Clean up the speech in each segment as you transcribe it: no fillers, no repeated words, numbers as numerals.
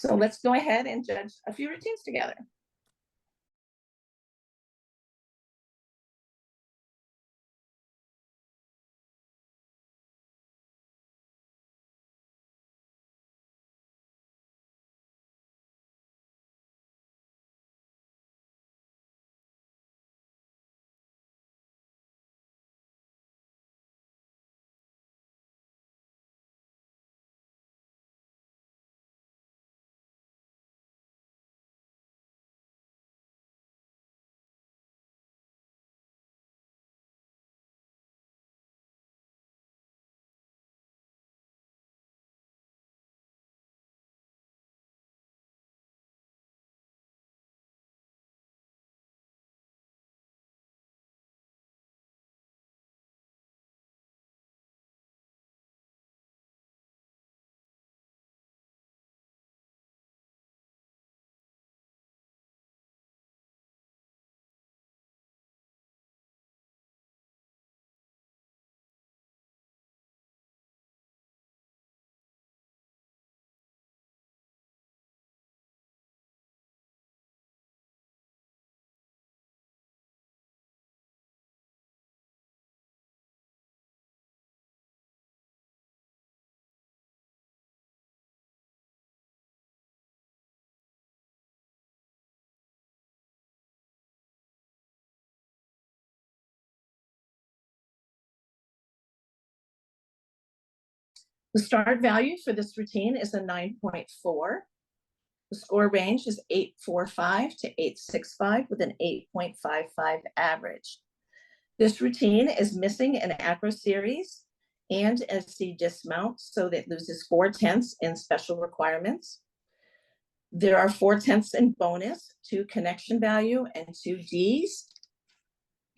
So let's go ahead and judge a few routines together. The start value for this routine is a 9.4. The score range is 845 to 865 with an 8.55 average. This routine is missing an acro series and a C dismount, so that it loses 4/10 in special requirements. There are 4/10 in bonus, 2 connection value, and 2 Ds.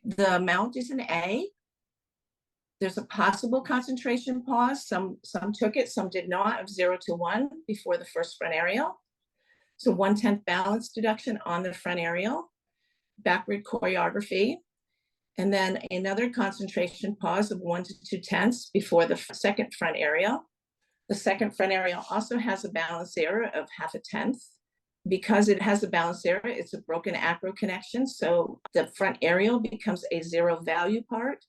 The amount is an A. There's a possible concentration pause. Some took it, some did not, of 0 to 1 before the first front aerial. So 1/10 balance deduction on the front aerial, backward choreography, and then another concentration pause of 1 to 2/10 before the second front aerial. The second front aerial also has a balance error of 0.5. Because it has a balance error, it's a broken acro connection, so the front aerial becomes a 0 value part.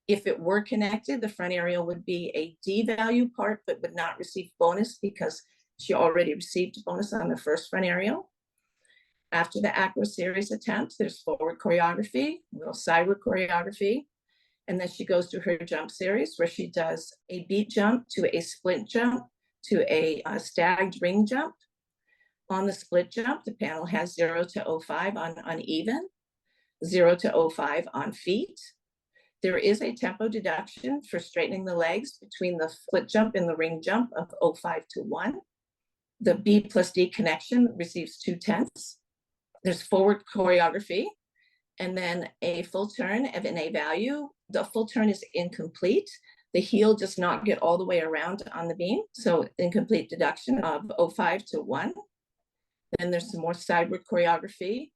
If it were connected, the front aerial would be a D value part, but would not receive bonus because she already received bonus on the first front aerial. After the acro series attempt, there's forward choreography, a little sideward choreography, and then she goes to her jump series where she does a beat jump to a split jump to a stagged ring jump. On the split jump, the panel has 0 to 0.5 on uneven, 0 to 0.5 on feet. There is a tempo deduction for straightening the legs between the split jump and the ring jump of 0.5 to 1. The B plus D connection receives 2/10. There's forward choreography, and then a full turn of an A value. The full turn is incomplete. The heel does not get all the way around on the beam, so incomplete deduction of 0.5 to 1. Then there's some more sideward choreography,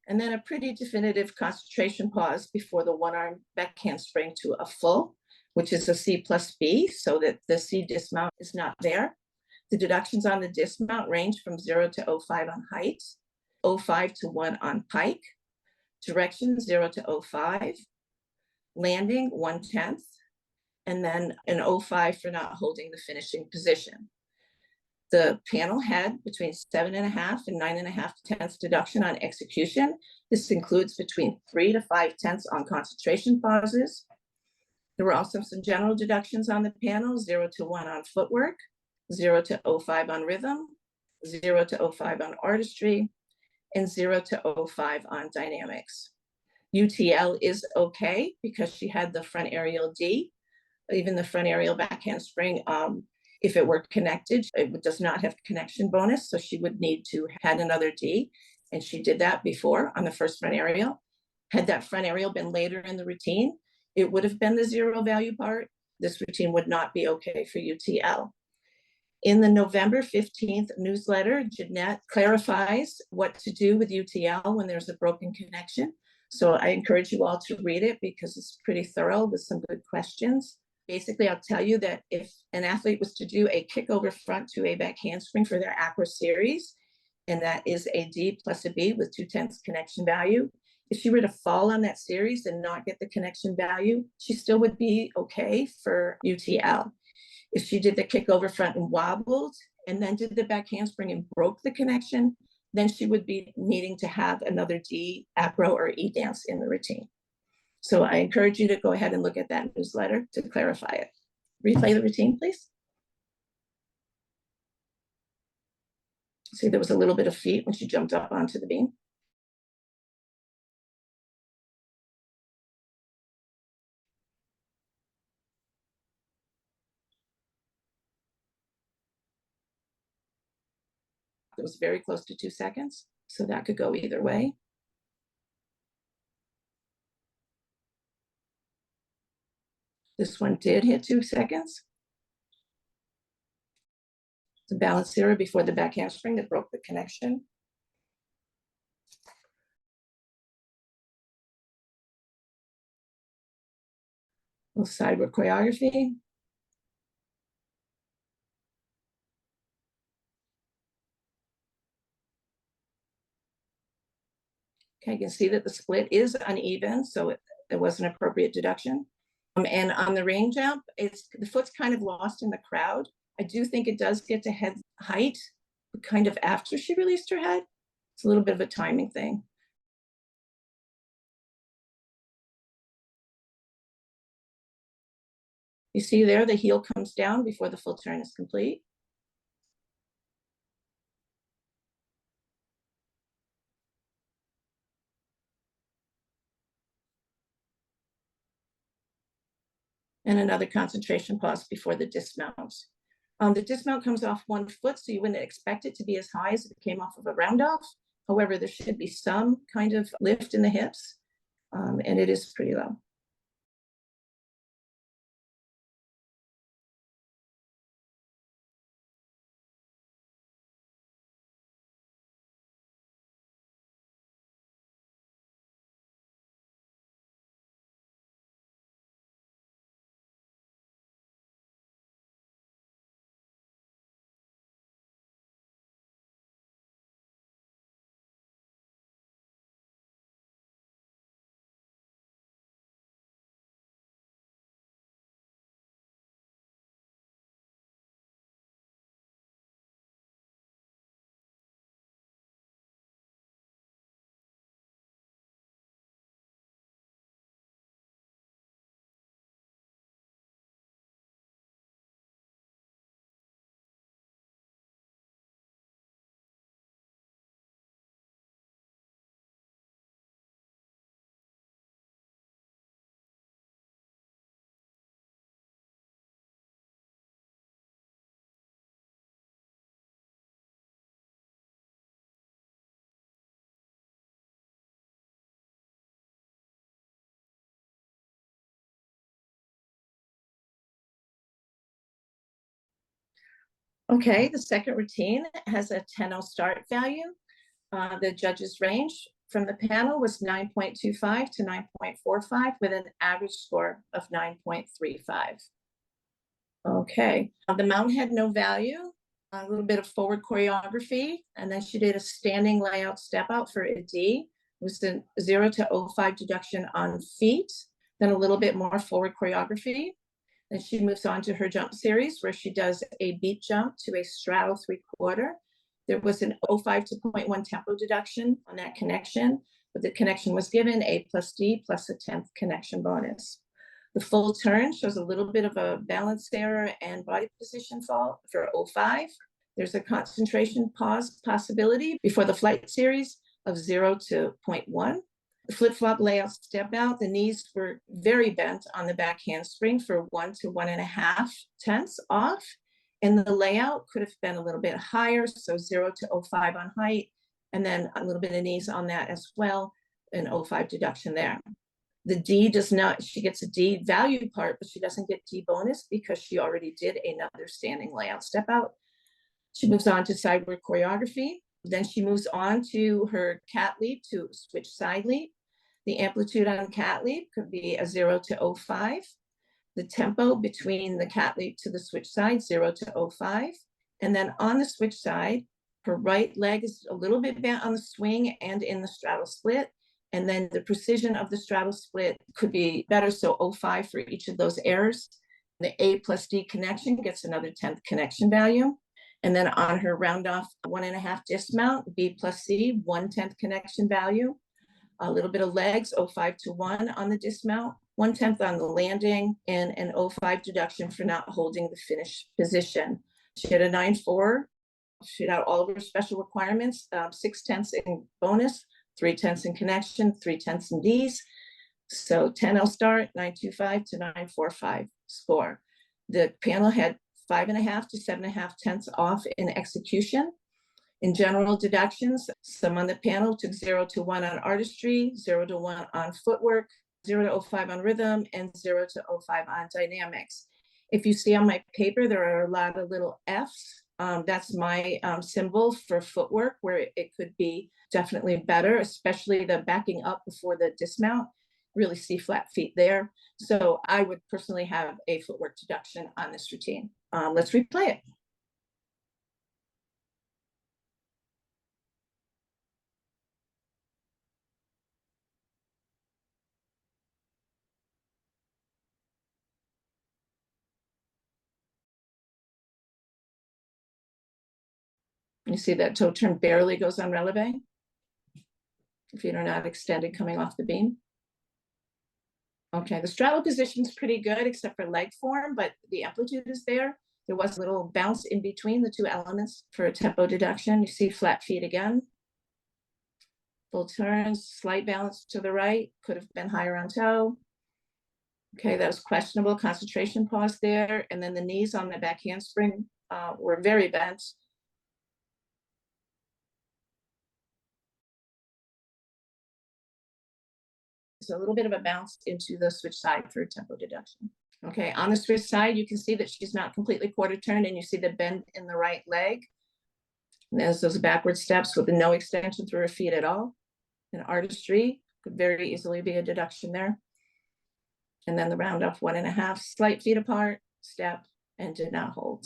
and then a pretty definitive concentration pause before the one-arm back handspring to a full, which is a C plus B, so that the C dismount is not there. The deductions on the dismount range from 0 to 0.5 on height, 0.5 to 1 on pike, direction 0 to 0.5, landing 1/10, and then an 0.5 for not holding the finishing position. The panel had between 7.5 and 9.5 deduction on execution. This includes between 3 to 5/10 on concentration pauses. There were also some general deductions on the panel, 0 to 1 on footwork, 0 to 0.5 on rhythm, 0 to 0.5 on artistry, and 0 to 0.5 on dynamics. UTL is okay because she had the front aerial D, even the front aerial back handspring. If it were connected, it does not have connection bonus, so she would need to have another D, and she did that before on the first front aerial. Had that front aerial been later in the routine, it would have been the 0 value part. This routine would not be okay for UTL. In the November 15th newsletter, Jeanette clarifies what to do with UTL when there's a broken connection. So I encourage you all to read it because it's pretty thorough with some good questions. Basically, I'll tell you that if an athlete was to do a kick over front to a back handspring for their acro series, and that is a D plus a B with 2/10 connection value, if she were to fall on that series and not get the connection value, she still would be okay for UTL. If she did the kick over front and wobbled and then did the back handspring and broke the connection, then she would be needing to have another D, acro, or E dance in the routine. So I encourage you to go ahead and look at that newsletter to clarify it. Replay the routine, please. See, there was a little bit of feet when she jumped up onto the beam. It was very close to 2 seconds, so that could go either way. This one did hit 2 seconds. The balance error before the back handspring that broke the connection. A little sideward choreography. Okay, you can see that the split is uneven, so it was an appropriate deduction. And on the range jump, the foot's kind of lost in the crowd. I do think it does get to head height, kind of after she released her head. It's a little bit of a timing thing. You see there, the heel comes down before the full turn is complete. And another concentration pause before the dismount. The dismount comes off 1 foot, so you wouldn't expect it to be as high as if it came off of a round off. However, there should be some kind of lift in the hips, and it is pretty low. Okay, the second routine has a 10-0 start value. The judges' range from the panel was 9.25 to 9.45 with an average score of 9.35. Okay, the mount had no value, a little bit of forward choreography, and then she did a standing layout step out for a D. It was the 0 to 05 deduction on feet, then a little bit more forward choreography. Then she moves on to her jump series where she does a beat jump to a straddle 3/4. There was an 05 to 0.1 tempo deduction on that connection, but the connection was given A plus D plus a 10th connection bonus. The full turn shows a little bit of a balance error and body position fault for 05. There's a concentration pause possibility before the flight series of 0 to 0.1. The flip-flop layout step out, the knees were very bent on the back handspring for 1 to 1.5 tenths off. And the layout could have been a little bit higher, so 0 to 05 on height, and then a little bit of knees on that as well, an 05 deduction there. The D does not, she gets a D value part, but she doesn't get D bonus because she already did another standing layout step out. She moves on to sideward choreography. Then she moves on to her cat leap to switch side leap. The amplitude on cat leap could be a 0 to 05. The tempo between the cat leap to the switch side, 0 to 05. And then on the switch side, her right leg is a little bit bent on the swing and in the straddle split. And then the precision of the straddle split could be better. So 05 for each of those errors. The A plus D connection gets another 10th connection value. And then on her round off 1.5 dismount, B plus C, 1/10 connection value. A little bit of legs, 05 to 1 on the dismount, 1/10 on the landing, and an 05 deduction for not holding the finish position. She had a 9.4. She had all of her special requirements, 6/10 in bonus, 3/10 in connection, 3/10 in Ds. So 10 start, 9.25 to 9.45 score. The panel had 5.5 to 7.5 tenths off in execution. In general deductions, some on the panel took 0 to 1 on artistry, 0 to 1 on footwork, 0 to 05 on rhythm, and 0 to 05 on dynamics. If you see on my paper, there are a lot of little Fs. That's my symbol for footwork, where it could be definitely better, especially the backing up before the dismount. Really see flat feet there. So I would personally have a footwork deduction on this routine. Let's replay it. You see that toe turn barely goes on releve. Feet are not extended coming off the beam. Okay, the straddle position is pretty good except for leg form, but the amplitude is there. There was a little bounce in between the two elements for a tempo deduction. You see flat feet again. Full turns, slight balance to the right, could have been higher on toe. Okay, that was questionable concentration pause there. And then the knees on the back handspring were very bent. So a little bit of a bounce into the switch side for tempo deduction. Okay, on the switch side, you can see that she's not completely quarter turned, and you see the bend in the right leg. And there's those backward steps with no extension through her feet at all. And artistry could very easily be a deduction there. And then the round off 1.5, slight feet apart, step, and did not hold.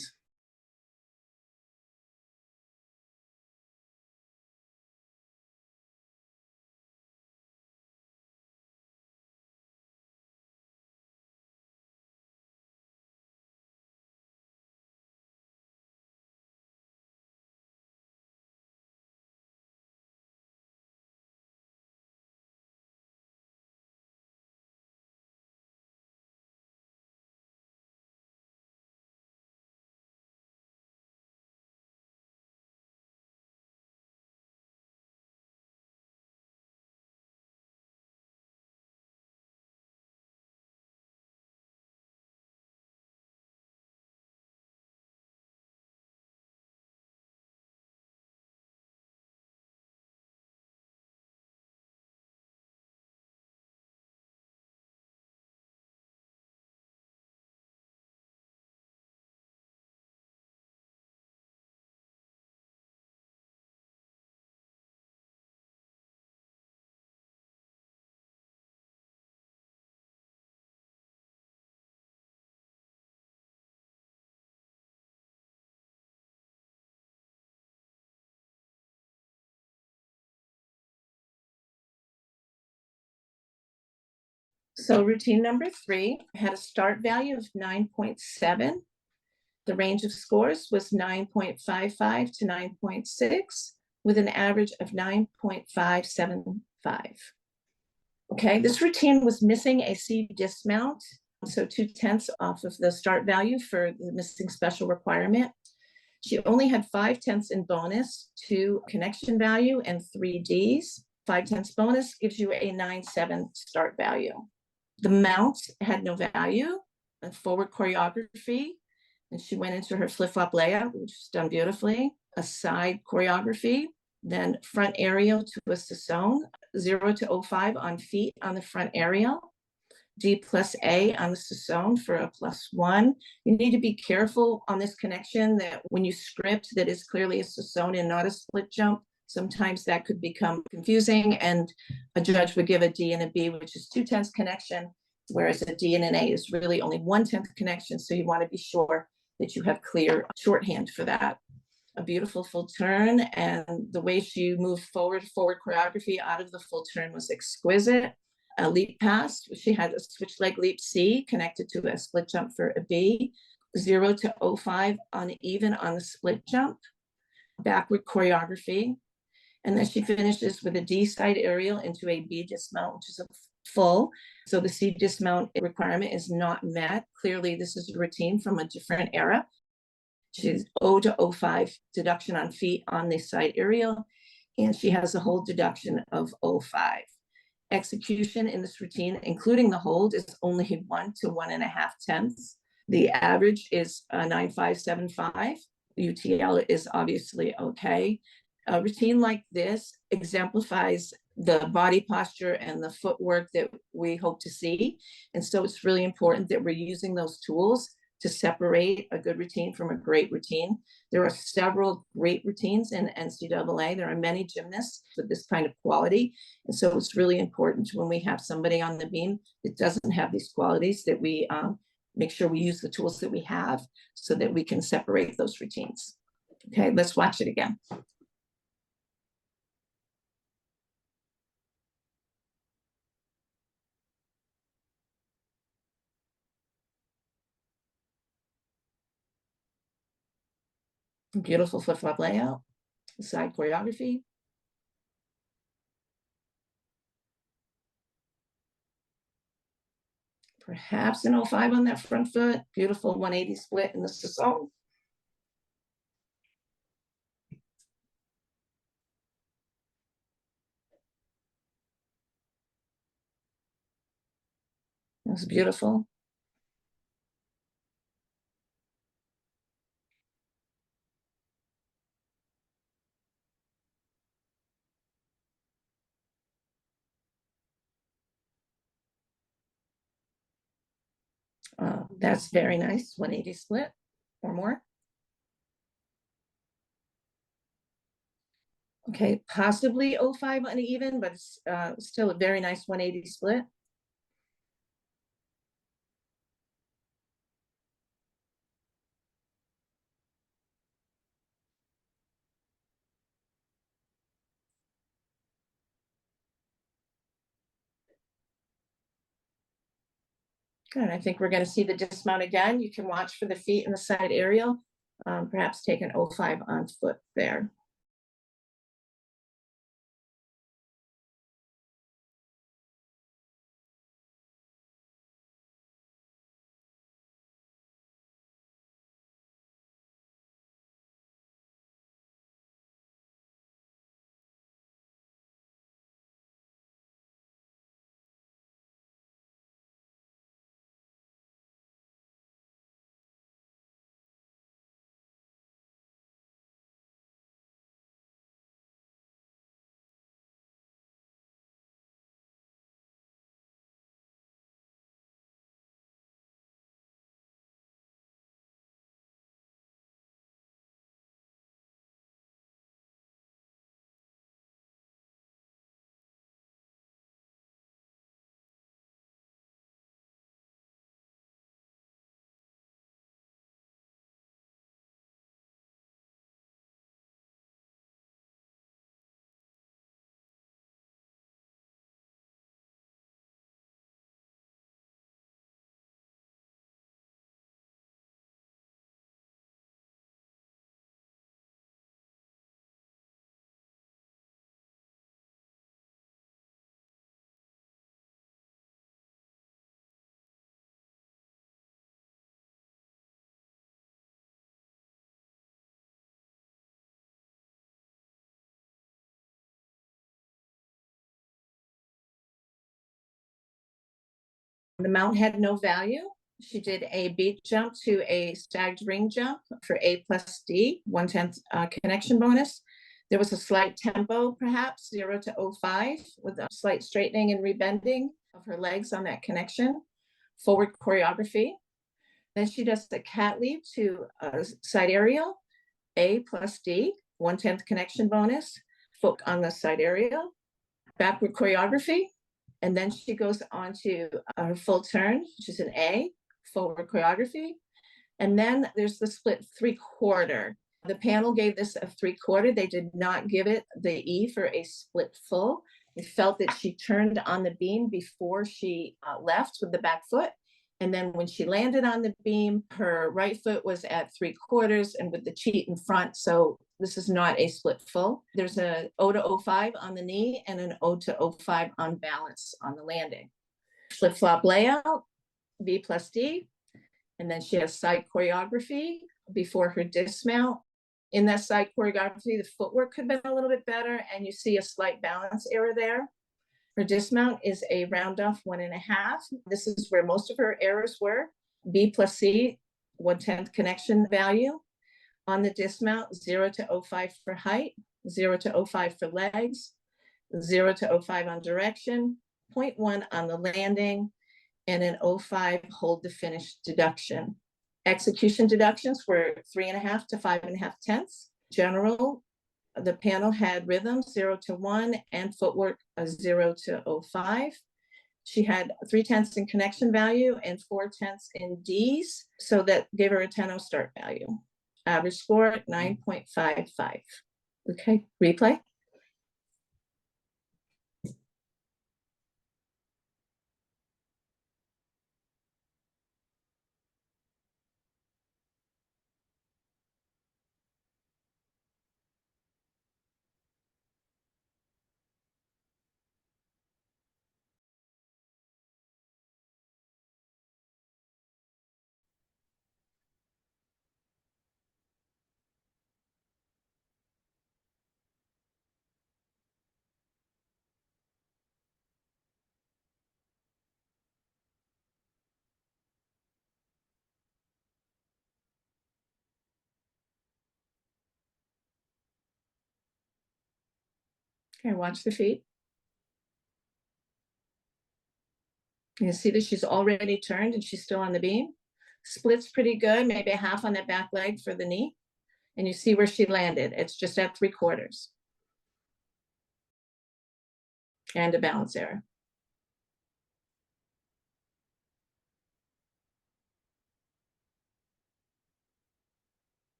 So routine number 3 had a start value of 9.7. The range of scores was 9.55 to 9.6, with an average of 9.575. Okay, this routine was missing a C dismount, so 2/10 off of the start value for the missing special requirement. She only had 5/10 in bonus, 2 connection value, and 3 Ds. 5/10 bonus gives you a 9.7 start value. The mount had no value, a forward choreography, and she went into her flip-flop layout, which was done beautifully, a side choreography, then front aerial to a Sassone, 0 to 05 on feet on the front aerial, D plus A on the Sassone for a +1. You need to be careful on this connection that when you script that is clearly a Sassone and not a split jump, sometimes that could become confusing, and a judge would give a D and a B, which is 2/10 connection, whereas a D and an A is really only 1/10 connection. So you want to be sure that you have clear shorthand for that. A beautiful full turn, and the way she moved forward choreography out of the full turn was exquisite. A leap pass, she had a switch leg leap C connected to a split jump for a B, 0 to 05 uneven on the split jump, backward choreography, and then she finishes with a D side aerial into a B dismount, which is a full. So the C dismount requirement is not met. Clearly, this is a routine from a different era. She's 0 to 05 deduction on feet on the side aerial, and she has a hold deduction of 05. Execution in this routine, including the hold, is only 1 to 1.5 tenths. The average is 9.575. UTL is obviously okay. A routine like this exemplifies the body posture and the footwork that we hope to see. And so it's really important that we're using those tools to separate a good routine from a great routine. There are several great routines in NCAA. There are many gymnasts with this kind of quality. And so it's really important when we have somebody on the beam that doesn't have these qualities that we make sure we use the tools that we have so that we can separate those routines. Okay, let's watch it again. Beautiful flip-flop layout, side choreography. Perhaps an 05 on that front foot. Beautiful 180 split in the Sasson. It was beautiful. That's very nice, 180 split or more. Okay, possibly 05 uneven, but it's still a very nice 180 split. Good, I think we're gonna see the dismount again. You can watch for the feet in the side aerial, perhaps take an 05 on foot there. The mount had no value. She did a beat jump to a stacked ring jump for A plus D, 1/10 connection bonus. There was a slight tempo, perhaps 0 to 05, with a slight straightening and rebending of her legs on that connection. Forward choreography. Then she does the cat leap to a side aerial, A plus D, 1/10 connection bonus, foot on the side aerial. Backward choreography. And then she goes on to her full turn, which is an A, forward choreography. And then there's the split 3/4. The panel gave this a 3/4. They did not give it the E for a split full. They felt that she turned on the beam before she left with the back foot. And then when she landed on the beam, her right foot was at 3/4 and with the cheat in front. So this is not a split full. There's a O to O5 on the knee and an O to O5 on balance on the landing. Flip flop layout, B plus D. And then she has side choreography before her dismount. In that side choreography, the footwork could have been a little bit better, and you see a slight balance error there. Her dismount is a round off 1.5. This is where most of her errors were. B plus C, 1/10 connection value. On the dismount, 0 to O5 for height, 0 to O5 for legs, 0 to O5 on direction, 0.1 on the landing, and an O5 hold to finish deduction. Execution deductions were 3.5 to 5.5 tenths. General, the panel had rhythm 0 to 1 and footwork 0 to O5. She had 3/10 in connection value and 4/10 in D's, so that gave her a 10.0 start value. Average score 9.55. Okay, replay. Okay, watch the feet. You see that she's already turned and she's still on the beam. Splits pretty good, maybe a half on that back leg for the knee. And you see where she landed. It's just at 3/4. And a balance error.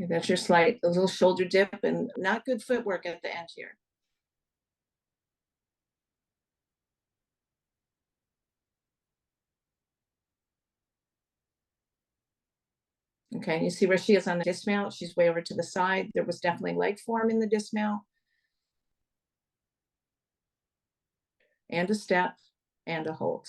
Okay, that's your slight, a little shoulder dip and not good footwork at the end here. Okay, you see where she is on the dismount. She's way over to the side. There was definitely leg form in the dismount. And a step and a hold.